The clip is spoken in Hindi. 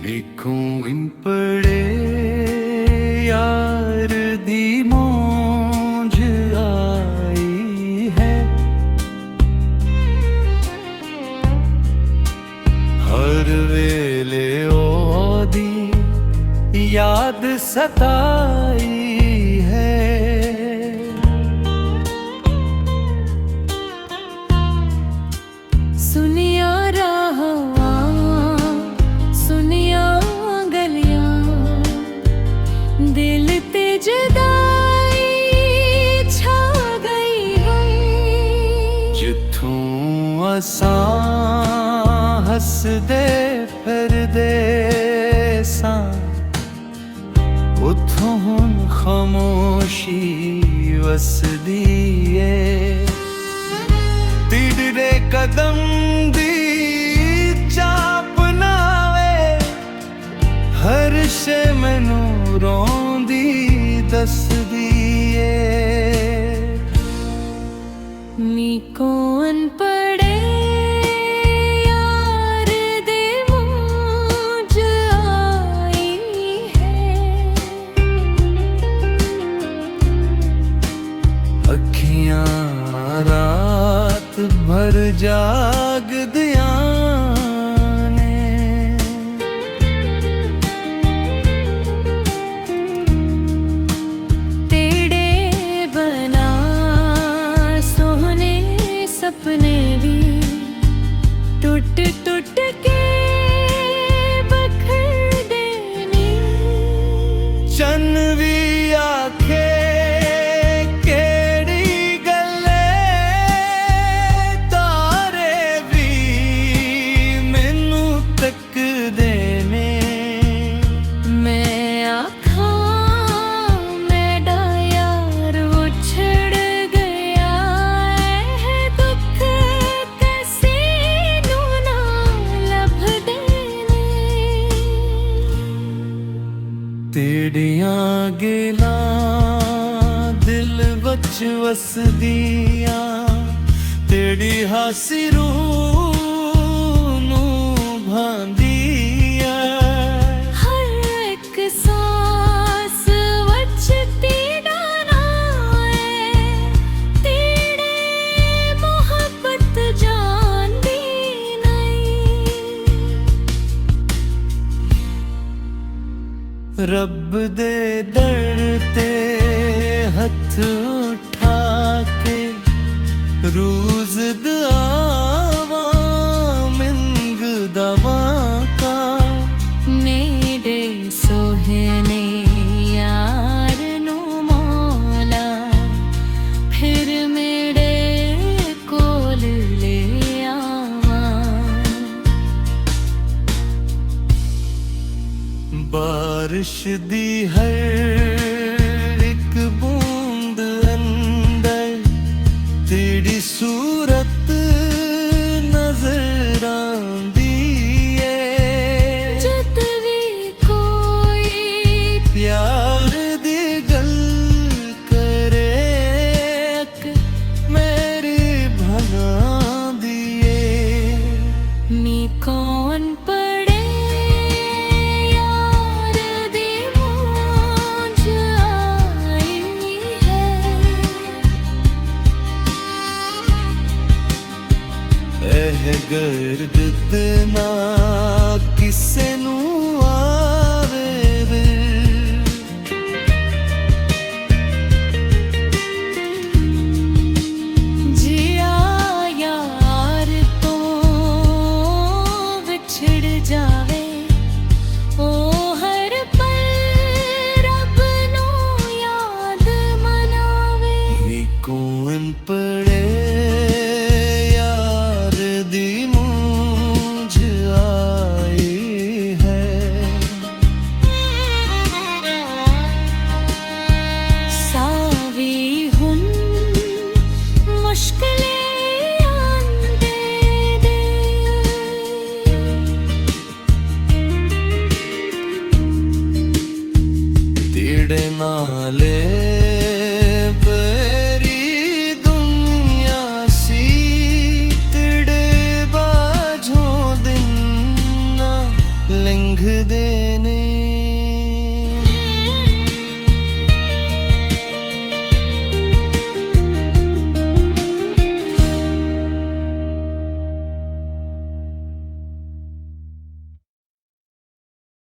लिखूं इन पड़े यार दी मौज आई है। हर वेले ओदी याद सताई है। सुनिया राहां सुनिया गलियां दिल ते जुदाई छा गई है। जिथों असां हसदे फिरदे सां उथों हुण खामोशी वसदी ए। तिड़े कदम दी चाप नावे हर शे मैनू रोंदी दसदी ए। नी कौन पड़े यार दे मौज आई है। अखियां रात भर जाग दिया ने। तेरे बना सोहने सपने भी टूट टूट के बखर देने। चन भी आखे केड़ी गल्ले तारे भी मैनू तक देने। मैं आखा मेरा यार उछड़ गया है। दुख कैसे नू ना लभ देने। तेड़ियां गेला दिल बच वसदियां तेड़ी हासी रूह नू भांदिया। हर एक सांस वच तेरा नाम है। तेरे मोहब्बत जानदी नहीं। रब दे दर ते हथ उठा के रोज दुआवा मंगदा का। नेड़े सोहने यार नू मौला फिर मेरे कोल ले आवां। बारिश दी हर एक बूंद अंदर तेरी सूरत नजर आंदी है। जद भी कोई प्यार दी गल करे मेरी भला दिए। नी कौन पड़े यार दी मौज आई है। गर्द ना किसे नू आवे वे। जिया यार तो बिछड़ जावे ओ हर पल रब नू याद मनावे। नी कौन पड़े यार दी मौज आई ਲੰਘਦੇ ਨੇ